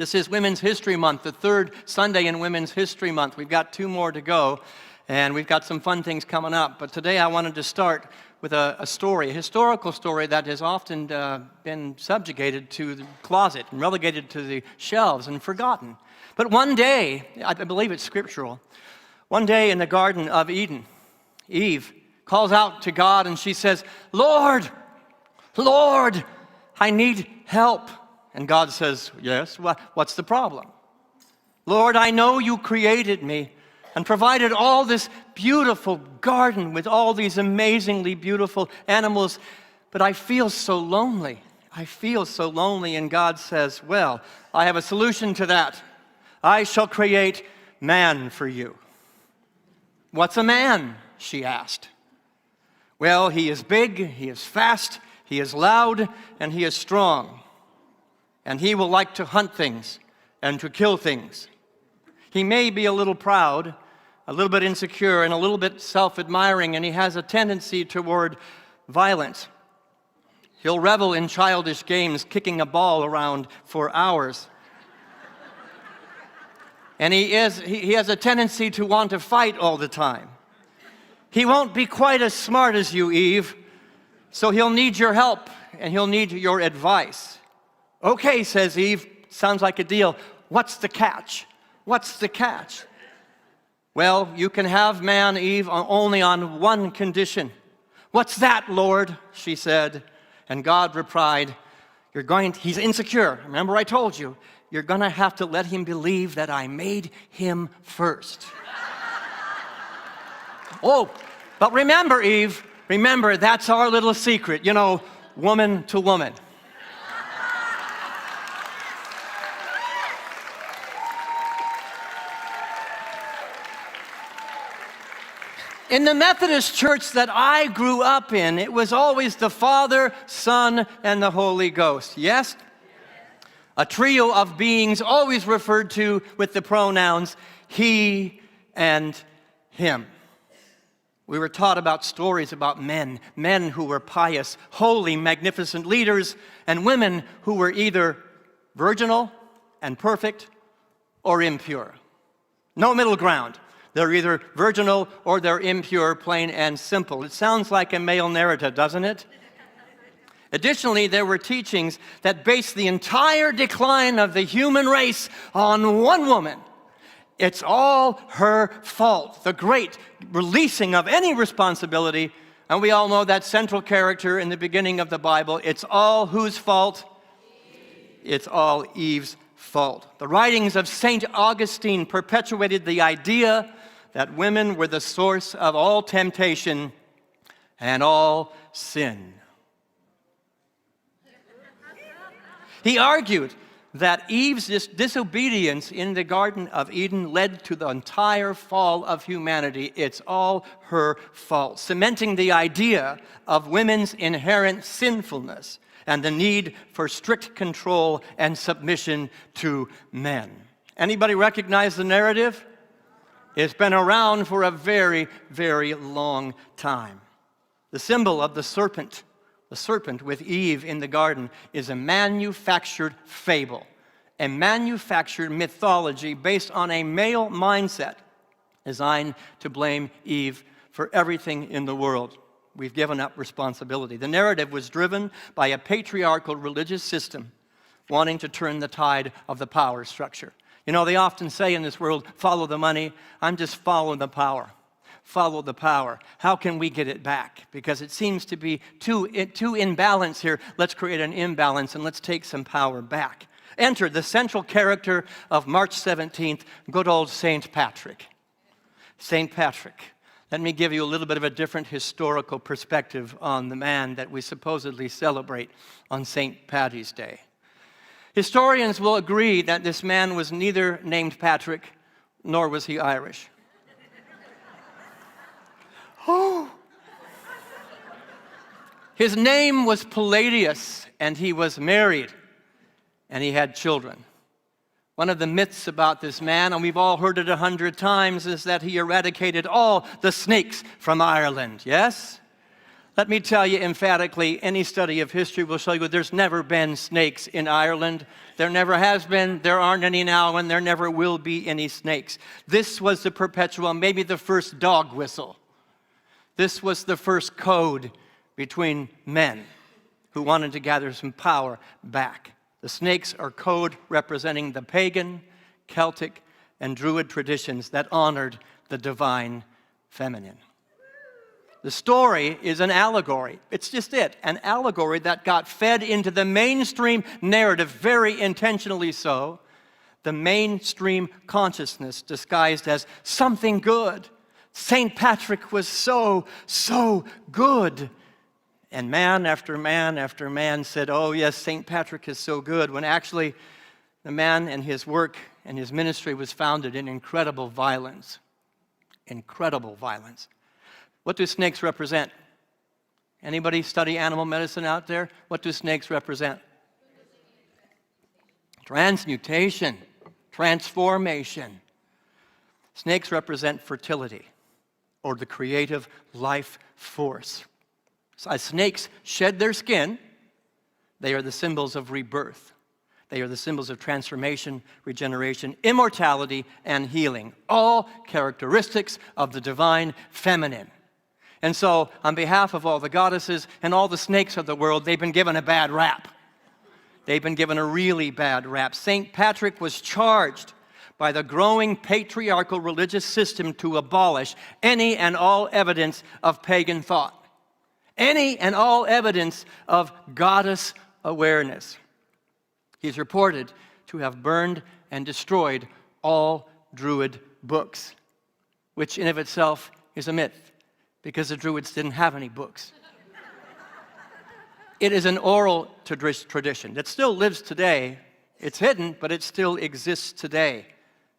This is Women's History Month, the third Sunday in Women's History Month. We've got 2 more to go, and we've got some fun things coming up. But today I wanted to start with a story, a historical story that has often been subjugated to the closet and relegated to the shelves and forgotten. But one day, I believe it's scriptural, one day in the Garden of Eden, Eve calls out to God and she says, Lord, Lord, I need help. And God says, yes, what's the problem? Lord, I know you created me and provided all this beautiful garden with all these amazingly beautiful animals, but I feel so lonely. I feel so lonely. And God says, well, I have a solution to that. I shall create man for you. What's a man? She asked. Well, he is big, he is fast, he is loud, and he is strong. And he will like to hunt things and to kill things. He may be a little proud, a little bit insecure, and a little bit self-admiring, and he has a tendency toward violence. He'll revel in childish games, kicking a ball around for hours. And he has a tendency to want to fight all the time. He won't be quite as smart as you, Eve, so he'll need your help and he'll need your advice. Okay, says Eve, sounds like a deal. What's the catch? What's the catch? Well, you can have man, Eve, only on one condition. What's that, Lord? She said. And God replied, he's insecure. Remember I told you, you're going to have to let him believe that I made him first. Oh, but remember, Eve, remember, that's our little secret, woman to woman. In the Methodist church that I grew up in, it was always the Father, Son, and the Holy Ghost. Yes? A trio of beings always referred to with the pronouns he and him. We were taught about stories about men who were pious, holy, magnificent leaders, and women who were either virginal and perfect or impure. No middle ground. They're either virginal or they're impure, plain and simple. It sounds like a male narrative, doesn't it? Additionally, there were teachings that based the entire decline of the human race on one woman. It's all her fault, the great releasing of any responsibility. And we all know that central character in the beginning of the Bible. It's all whose fault? It's all Eve's fault. The writings of St. Augustine perpetuated the idea that women were the source of all temptation and all sin. He argued that Eve's disobedience in the Garden of Eden led to the entire fall of humanity. It's all her fault, cementing the idea of women's inherent sinfulness and the need for strict control and submission to men. Anybody recognize the narrative? It's been around for a very, very long time. The symbol of the serpent with Eve in the garden, is a manufactured fable, a manufactured mythology based on a male mindset designed to blame Eve for everything in the world. We've given up responsibility. The narrative was driven by a patriarchal religious system wanting to turn the tide of the power structure. They often say in this world, follow the money. I'm just following the power. Follow the power. How can we get it back? Because it seems to be too imbalanced here. Let's create an imbalance and let's take some power back. Enter the central character of March 17th, good old St. Patrick. St. Patrick. Let me give you a little bit of a different historical perspective on the man that we supposedly celebrate on St. Paddy's Day. Historians will agree that this man was neither named Patrick nor was he Irish. Oh. His name was Palladius, and he was married, and he had children. One of the myths about this man, and we've all heard it 100 times, is that he eradicated all the snakes from Ireland, yes? Let me tell you emphatically, any study of history will show you there's never been snakes in Ireland. There never has been, there aren't any now, and there never will be any snakes. This was the perpetual, maybe the first dog whistle. This was the first code between men who wanted to gather some power back. The snakes are code representing the pagan, Celtic, and Druid traditions that honored the divine feminine. The story is an allegory. It's just it, an allegory that got fed into the mainstream narrative, very intentionally so. The mainstream consciousness disguised as something good. St. Patrick was so good. And man after man after man said, oh yes, St. Patrick is so good, when actually the man and his work and his ministry was founded in incredible violence. Incredible violence. What do snakes represent? Anybody study animal medicine out there? What do snakes represent? Transmutation, transformation. Snakes represent fertility, or the creative life force. So as snakes shed their skin, they are the symbols of rebirth. They are the symbols of transformation, regeneration, immortality, and healing. All characteristics of the divine feminine. And so, on behalf of all the goddesses and all the snakes of the world, they've been given a bad rap. They've been given a really bad rap. St. Patrick was charged by the growing patriarchal religious system to abolish any and all evidence of pagan thought. Any and all evidence of goddess awareness. He's reported to have burned and destroyed all Druid books, which in of itself is a myth, because the Druids didn't have any books. It is an oral tradition that still lives today. It's hidden, but it still exists today.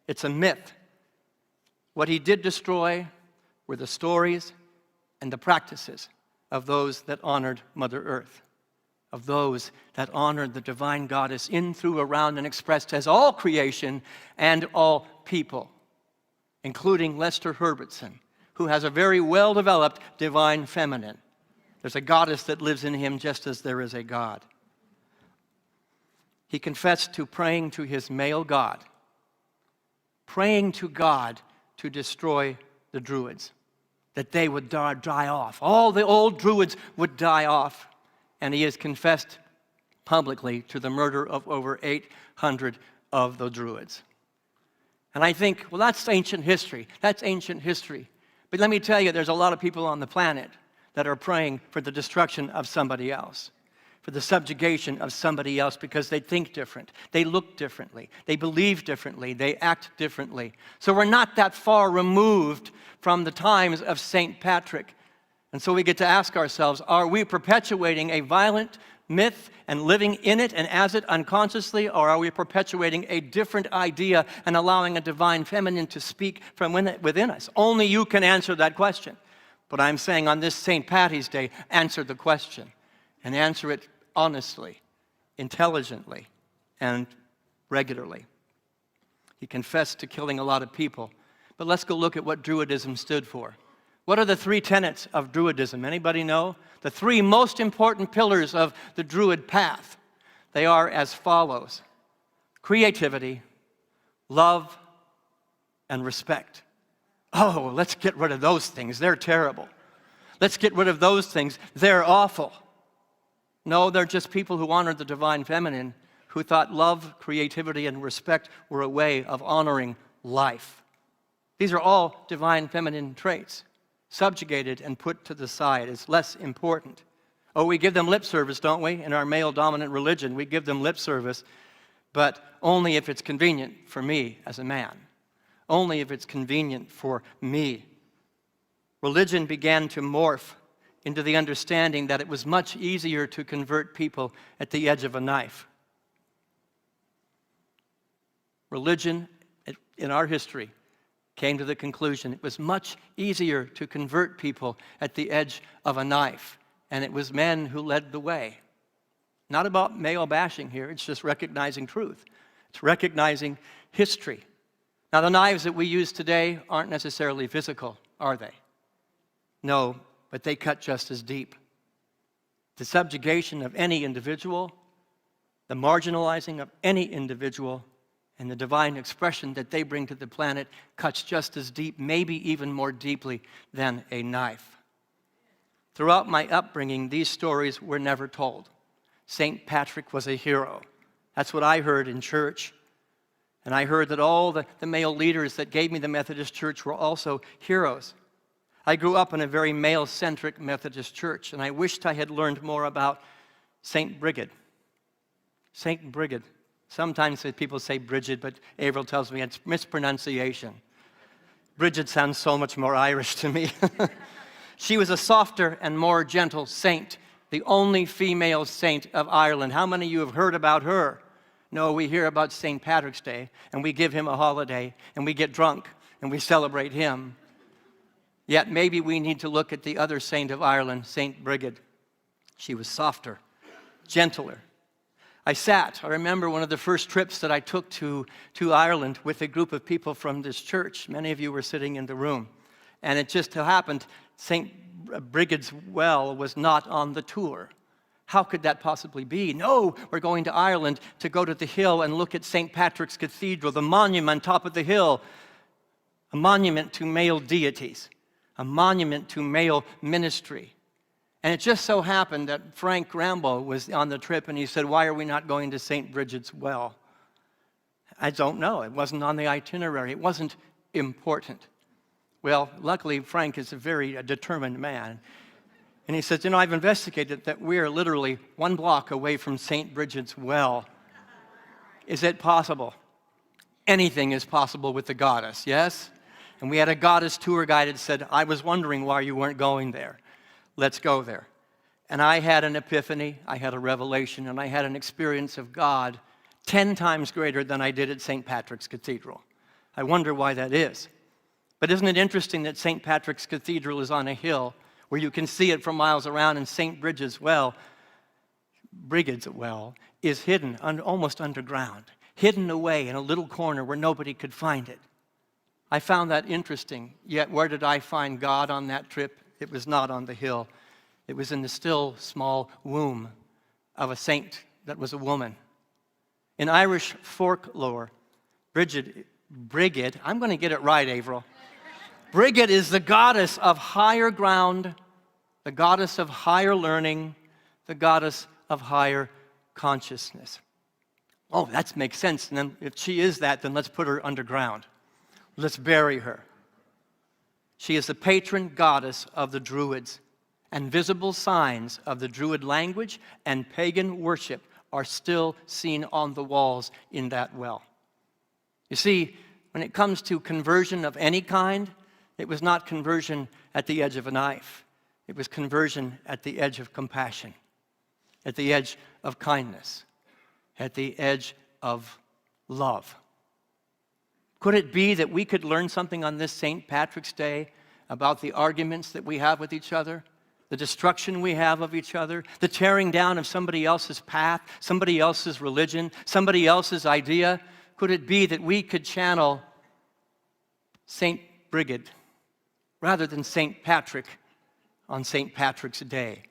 It's a myth. What he did destroy were the stories and the practices of those that honored Mother Earth, of those that honored the divine goddess in, through, around, and expressed as all creation and all people, including Lester Herbertson, who has a very well-developed divine feminine. There's a goddess that lives in him just as there is a God. He confessed to praying to his male god, praying to God to destroy the Druids, that they would die off. All the old Druids would die off. And he has confessed publicly to the murder of over 800 of the Druids. And I think, well, that's ancient history. That's ancient history. But let me tell you, there's a lot of people on the planet that are praying for the destruction of somebody else, for the subjugation of somebody else, because they think different, they look differently, they believe differently, they act differently. So we're not that far removed from the times of St. Patrick. And so we get to ask ourselves, are we perpetuating a violent myth and living in it and as it unconsciously, or are we perpetuating a different idea and allowing a divine feminine to speak from within us? Only you can answer that question. But I'm saying on this St. Patty's Day, answer the question, and answer it honestly, intelligently, and regularly. He confessed to killing a lot of people. But let's go look at what Druidism stood for. What are the three tenets of Druidism? Anybody know? The three most important pillars of the Druid path. They are as follows: creativity, love, and respect. Oh, let's get rid of those things. They're terrible. Let's get rid of those things. They're awful. No, they're just people who honored the divine feminine, who thought love, creativity, and respect were a way of honoring life. These are all divine feminine traits, subjugated and put to the side as less important. Oh, we give them lip service, don't we? In our male-dominant religion, we give them lip service, but only if it's convenient for me as a man. Only if it's convenient for me. Religion began to morph into the understanding that it was much easier to convert people at the edge of a knife. Religion, in our history, came to the conclusion it was much easier to convert people at the edge of a knife, and it was men who led the way. Not about male bashing here, it's just recognizing truth. It's recognizing history. Now, the knives that we use today aren't necessarily physical, are they? No, but they cut just as deep. The subjugation of any individual, the marginalizing of any individual, and the divine expression that they bring to the planet cuts just as deep, maybe even more deeply than a knife. Throughout my upbringing, these stories were never told. St. Patrick was a hero. That's what I heard in church. And I heard that all the male leaders that gave me the Methodist Church were also heroes. I grew up in a very male-centric Methodist church, and I wished I had learned more about St. Brigid. St. Brigid. Sometimes people say Bridget, but Avril tells me it's mispronunciation. Bridget sounds so much more Irish to me. She was a softer and more gentle saint, the only female saint of Ireland. How many of you have heard about her? No, we hear about St. Patrick's Day, and we give him a holiday, and we get drunk, and we celebrate him. Yet maybe we need to look at the other saint of Ireland, St. Brigid. She was softer, gentler. I remember one of the first trips that I took to Ireland with a group of people from this church. Many of you were sitting in the room. And it just so happened St. Brigid's well was not on the tour. How could that possibly be? No, we're going to Ireland to go to the hill and look at St. Patrick's Cathedral, the monument top of the hill, a monument to male deities, a monument to male ministry. And it just so happened that Frank Rambo was on the trip, and he said, "Why are we not going to St. Brigid's well?" I don't know. It wasn't on the itinerary. It wasn't important. Well, luckily, Frank is a very determined man. And he says, I've investigated that we're literally 1 block away from St. Brigid's well. Is it possible? Anything is possible with the goddess, yes? And we had a goddess tour guide that said, "I was wondering why you weren't going there. Let's go there." And I had an epiphany, I had a revelation, and I had an experience of God 10 times greater than I did at St. Patrick's Cathedral. I wonder why that is. But isn't it interesting that St. Patrick's Cathedral is on a hill where you can see it from miles around, and St. Brigid's well is hidden almost underground, hidden away in a little corner where nobody could find it. I found that interesting. Yet where did I find God on that trip? It was not on the hill. It was in the still small womb of a saint that was a woman. In Irish folklore, Brigid, I'm going to get it right, Avril. Brigid is the goddess of higher ground, the goddess of higher learning, the goddess of higher consciousness. Oh, that makes sense. And then if she is that, then let's put her underground. Let's bury her. She is the patron goddess of the Druids, and visible signs of the Druid language and pagan worship are still seen on the walls in that well. You see, when it comes to conversion of any kind, it was not conversion at the edge of a knife. It was conversion at the edge of compassion, at the edge of kindness, at the edge of love. Could it be that we could learn something on this St. Patrick's Day about the arguments that we have with each other, the destruction we have of each other, the tearing down of somebody else's path, somebody else's religion, somebody else's idea? Could it be that we could channel St. Brigid rather than St. Patrick on St. Patrick's Day?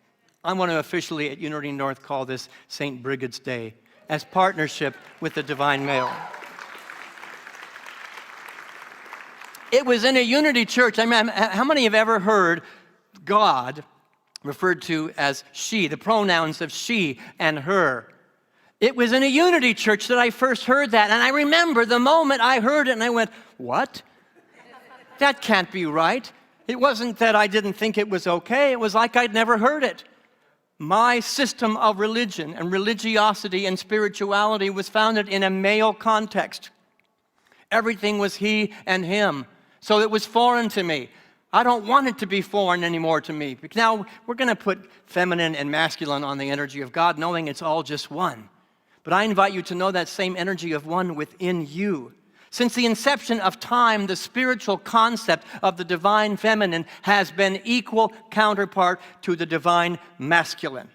I want to officially at Unity North call this St. Brigid's Day as partnership with the Divine Male. It was in a Unity church. I mean, how many have ever heard God referred to as she, the pronouns of she and her? It was in a Unity church that I first heard that, and I remember the moment I heard it, and I went, "What? That can't be right." It wasn't that I didn't think it was okay. It was like I'd never heard it. My system of religion and religiosity and spirituality was founded in a male context. Everything was he and him. So it was foreign to me. I don't want it to be foreign anymore to me. Because now we're going to put feminine and masculine on the energy of God, knowing it's all just one. But I invite you to know that same energy of one within you. Since the inception of time, the spiritual concept of the divine feminine has been equal counterpart to the divine masculine.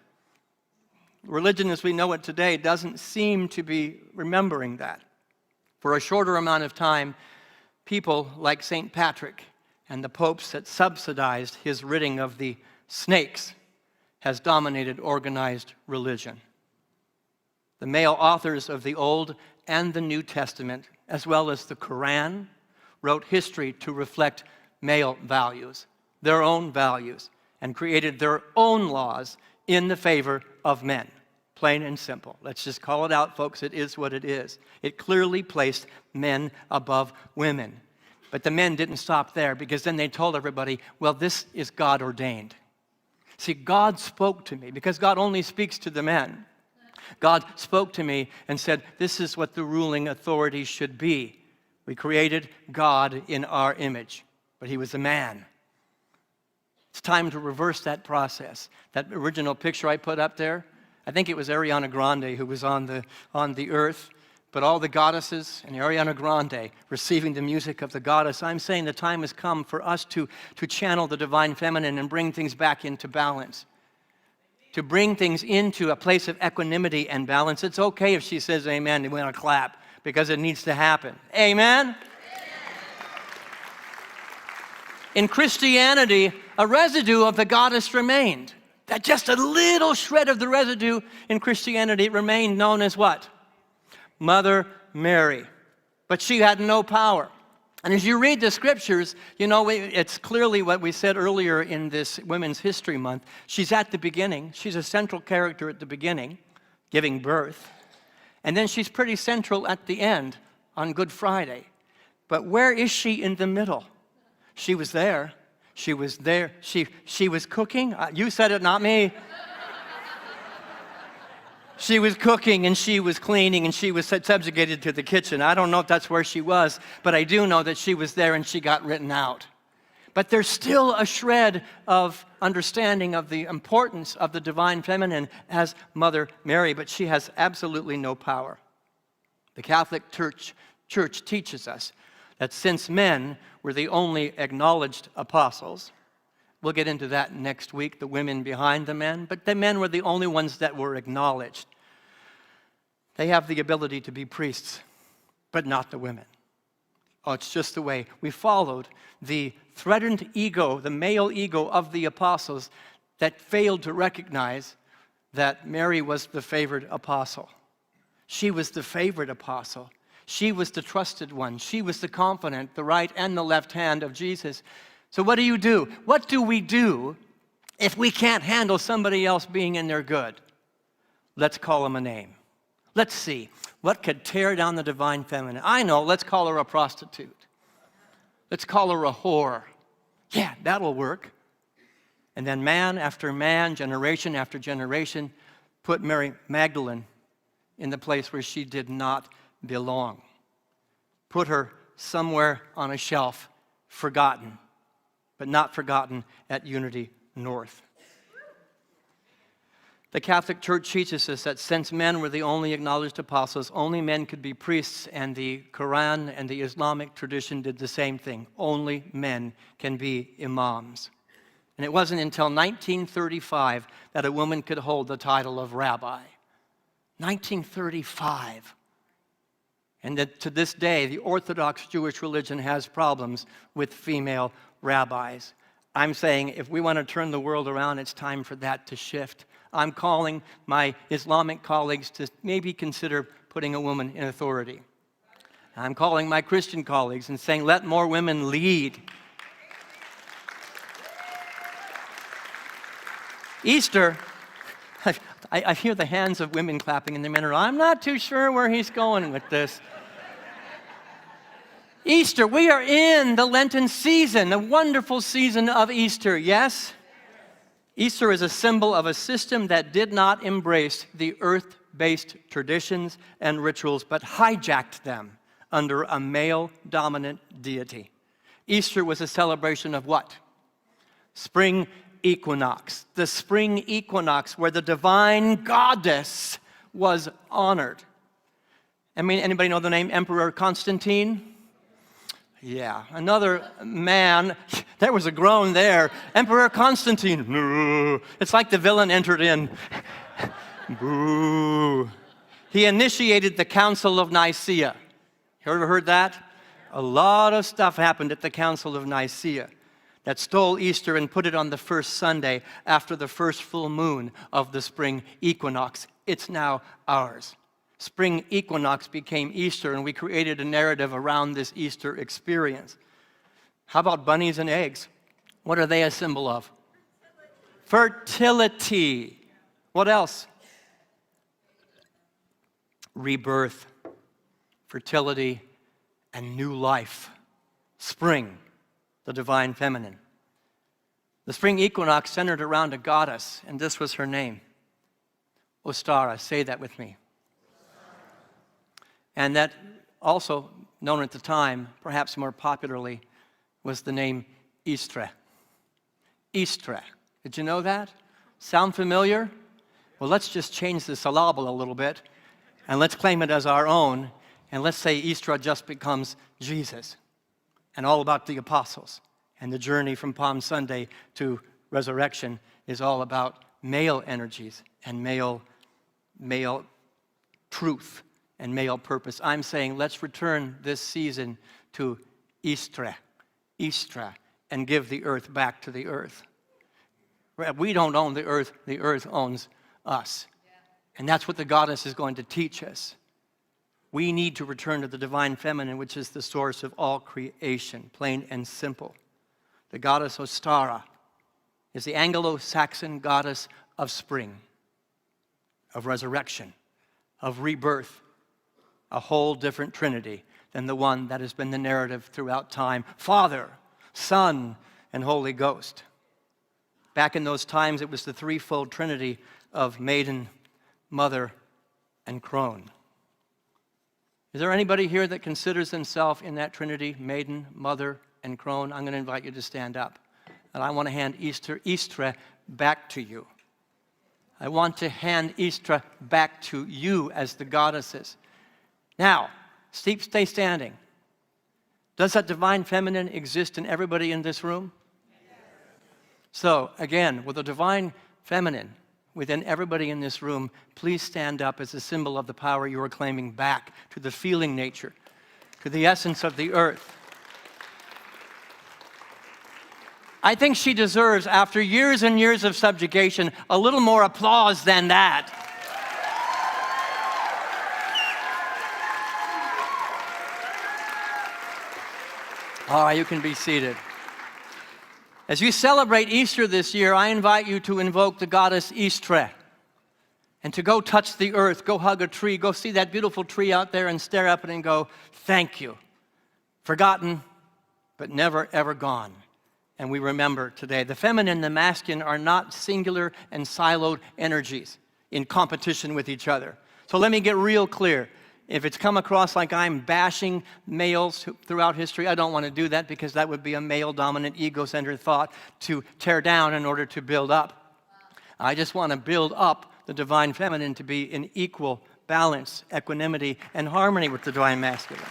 Religion as we know it today doesn't seem to be remembering that. For a shorter amount of time, people like St. Patrick and the popes that subsidized his ridding of the snakes has dominated organized religion. The male authors of the Old and the New Testament, as well as the Quran, wrote history to reflect male values, their own values, and created their own laws in the favor of men. Plain and simple. Let's just call it out, folks. It is what it is. It clearly placed men above women. But the men didn't stop there, because then they told everybody, well, this is God ordained. See, God spoke to me, because God only speaks to the men. God spoke to me and said, this is what the ruling authority should be. We created God in our image, but he was a man. It's time to reverse that process. That original picture I put up there, I think it was Ariana Grande who was on the earth, but all the goddesses and Ariana Grande receiving the music of the goddess. I'm saying the time has come for us to channel the divine feminine and bring things back into balance. To bring things into a place of equanimity and balance. It's okay if she says amen, and we want to clap, because it needs to happen. Amen? In Christianity, a residue of the goddess remained. That just a little shred of the residue in Christianity remained, known as what? Mother Mary. But she had no power. And as you read the scriptures, you know, it's clearly what we said earlier in this Women's History Month. She's at the beginning. She's a central character at the beginning, giving birth. And then she's pretty central at the end on Good Friday. But where is she in the middle? She was there. She was there. She was cooking. You said it, not me. She was cooking, and she was cleaning, and she was subjugated to the kitchen. I don't know if that's where she was, but I do know that she was there and she got written out. But there's still a shred of understanding of the importance of the divine feminine as Mother Mary, but she has absolutely no power. The Catholic Church teaches us that since men were the only acknowledged apostles, we'll get into that next week, the women behind the men, but the men were the only ones that were acknowledged. They have the ability to be priests, but not the women. Oh, it's just the way. We followed the threatened ego, the male ego of the apostles that failed to recognize that Mary was the favored apostle. She was the favorite apostle. She was the trusted one. She was the confident, the right and the left hand of Jesus. So what do you do? What do we do if we can't handle somebody else being in their good? Let's call them a name. Let's see. What could tear down the divine feminine? I know, let's call her a prostitute. Let's call her a whore. Yeah, that'll work. And then man after man, generation after generation, put Mary Magdalene in the place where she did not belong. Put her somewhere on a shelf, forgotten, but not forgotten at Unity North. The Catholic Church teaches us that since men were the only acknowledged apostles, only men could be priests, and the Quran and the Islamic tradition did the same thing. Only men can be imams. And it wasn't until 1935 that a woman could hold the title of rabbi. 1935. And that to this day, the Orthodox Jewish religion has problems with female rabbis. I'm saying if we want to turn the world around, it's time for that to shift. I'm calling my Islamic colleagues to maybe consider putting a woman in authority. I'm calling my Christian colleagues and saying, let more women lead. Easter, I hear the hands of women clapping in the men are, I'm not too sure where he's going with this. Easter, we are in the Lenten season, a wonderful season of Easter, yes? Easter is a symbol of a system that did not embrace the earth-based traditions and rituals, but hijacked them under a male-dominant deity. Easter was a celebration of what? Spring equinox. The spring equinox where the divine goddess was honored. I mean, anybody know the name Emperor Constantine? Yeah, another man, there was a groan there. Emperor Constantine, boo. It's like the villain entered in. Boo. He initiated the Council of Nicaea. You ever heard that? A lot of stuff happened at the Council of Nicaea. that stole Easter and put it on the first Sunday after the first full moon of the spring equinox. It's now ours. Spring equinox became Easter, and we created a narrative around this Easter experience. How about bunnies and eggs? What are they a symbol of? Fertility. What else? Rebirth, fertility, and new life. Spring, the divine feminine. The spring equinox centered around a goddess, and this was her name. Ostara, say that with me. And that also, known at the time, perhaps more popularly, was the name Istre. Istre. Did you know that? Sound familiar? Well, let's just change the syllable a little bit, and let's claim it as our own, and let's say Istra just becomes Jesus, and all about the apostles. And the journey from Palm Sunday to resurrection is all about male energies and male truth and male purpose. I'm saying let's return this season to Istre, and give the earth back to the earth. We don't own the earth owns us. And that's what the goddess is going to teach us. We need to return to the divine feminine, which is the source of all creation, plain and simple. The goddess Ostara is the Anglo-Saxon goddess of spring, of resurrection, of rebirth, a whole different trinity than the one that has been the narrative throughout time. Father, Son, and Holy Ghost. Back in those times, it was the threefold trinity of maiden, mother, and crone. Is there anybody here that considers themselves in that trinity, maiden, mother, and crone? I'm going to invite you to stand up. And I want to hand Istre back to you. I want to hand Istre back to you as the goddesses. Now, stay standing. Does that divine feminine exist in everybody in this room? So, again, with the divine feminine within everybody in this room, please stand up as a symbol of the power you are claiming back to the feeling nature, to the essence of the earth. I think she deserves, after years and years of subjugation, a little more applause than that. All right, you can be seated. As you celebrate Easter this year, I invite you to invoke the goddess Istre and to go touch the earth, go hug a tree, go see that beautiful tree out there and stare up at it and go, thank you. Forgotten, but never, ever gone. And we remember today. The feminine and the masculine are not singular and siloed energies in competition with each other. So let me get real clear. If it's come across like I'm bashing males throughout history, I don't want to do that because that would be a male-dominant, ego-centered thought to tear down in order to build up. I just want to build up the divine feminine to be in equal balance, equanimity, and harmony with the divine masculine.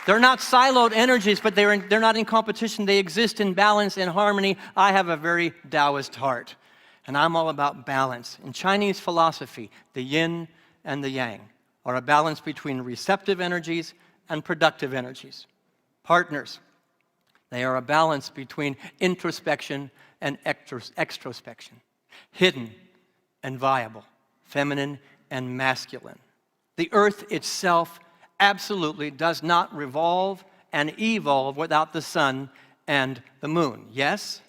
They're not siloed energies, but they're not in competition. They exist in balance and harmony. I have a very Taoist heart. And I'm all about balance. In Chinese philosophy, the yin and the yang are a balance between receptive energies and productive energies. Partners, they are a balance between introspection and extrospection. Hidden and viable, feminine and masculine. The earth itself absolutely does not revolve and evolve without the sun and the moon. Yes?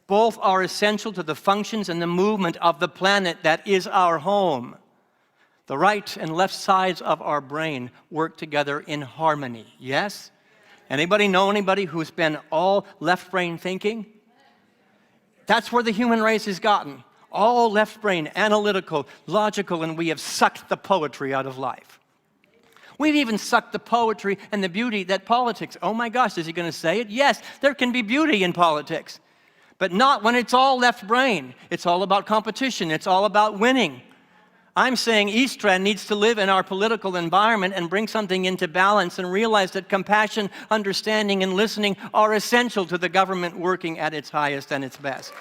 Both are essential to the functions and the movement of the planet that is our home. The right and left sides of our brain work together in harmony. Yes? Anybody know anybody who's been all left brain thinking? That's where the human race has gotten. All left brain, analytical, logical, and we have sucked the poetry out of life. We've even sucked the poetry and the beauty that politics, oh my gosh, is he going to say it? Yes, there can be beauty in politics. But not when it's all left brain. It's all about competition. It's all about winning. I'm saying Istre needs to live in our political environment and bring something into balance and realize that compassion, understanding, and listening are essential to the government working at its highest and its best.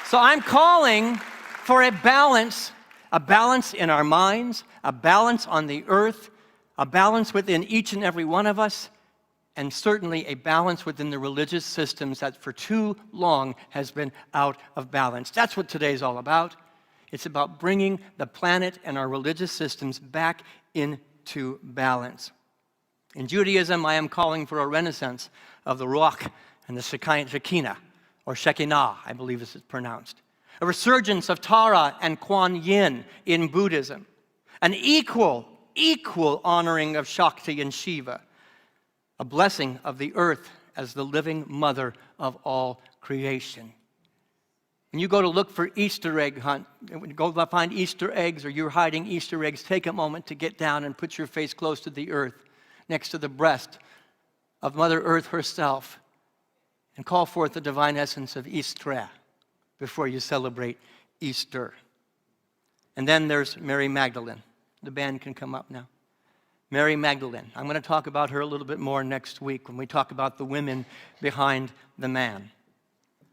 So I'm calling for a balance in our minds, a balance on the earth, a balance within each and every one of us, and certainly a balance within the religious systems that for too long has been out of balance. That's what today's all about. It's about bringing the planet and our religious systems back into balance. In Judaism, I am calling for a renaissance of the Ruach and the Shekinah, or Shekinah, I believe it's pronounced. A resurgence of Tara and Kuan Yin in Buddhism. An equal honoring of Shakti and Shiva. A blessing of the earth as the living mother of all creation. When you go to look for Easter egg hunt, when you go to find Easter eggs or you're hiding Easter eggs, take a moment to get down and put your face close to the earth, next to the breast of Mother Earth herself, and call forth the divine essence of Easter before you celebrate Easter. And then there's Mary Magdalene. The band can come up now. Mary Magdalene. I'm going to talk about her a little bit more next week when we talk about the women behind the man.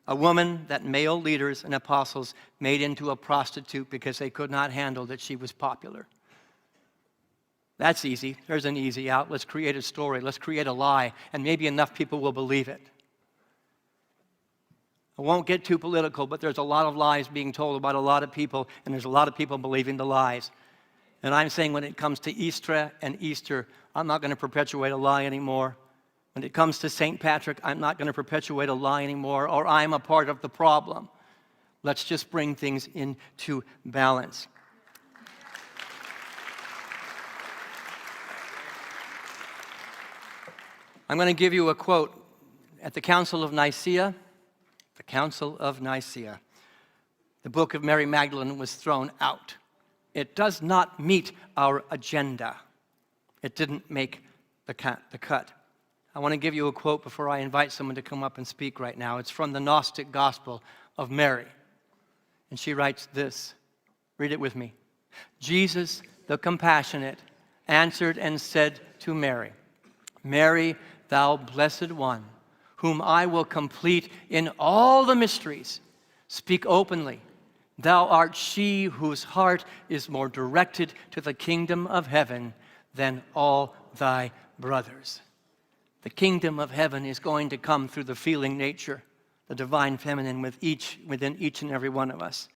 A woman that male leaders and apostles made into a prostitute because they could not handle that she was popular. That's easy. There's an easy out. Let's create a story. Let's create a lie, and maybe enough people will believe it. I won't get too political, but there's a lot of lies being told about a lot of people, and there's a lot of people believing the lies. And I'm saying when it comes to Easter and Easter, I'm not going to perpetuate a lie anymore. When it comes to St. Patrick, I'm not going to perpetuate a lie anymore, or I'm a part of the problem. Let's just bring things into balance. I'm going to give you a quote at the Council of Nicaea. The Council of Nicaea. The book of Mary Magdalene was thrown out. It does not meet our agenda. It didn't make the cut. I want to give you a quote before I invite someone to come up and speak right now. It's from the Gnostic Gospel of Mary. And she writes this. Read it with me. Jesus, the compassionate, answered and said to Mary, Mary, thou blessed one, whom I will complete in all the mysteries, speak openly. Thou art she whose heart is more directed to the kingdom of heaven than all thy brothers. The kingdom of heaven is going to come through the feeling nature, the divine feminine within each and every one of us.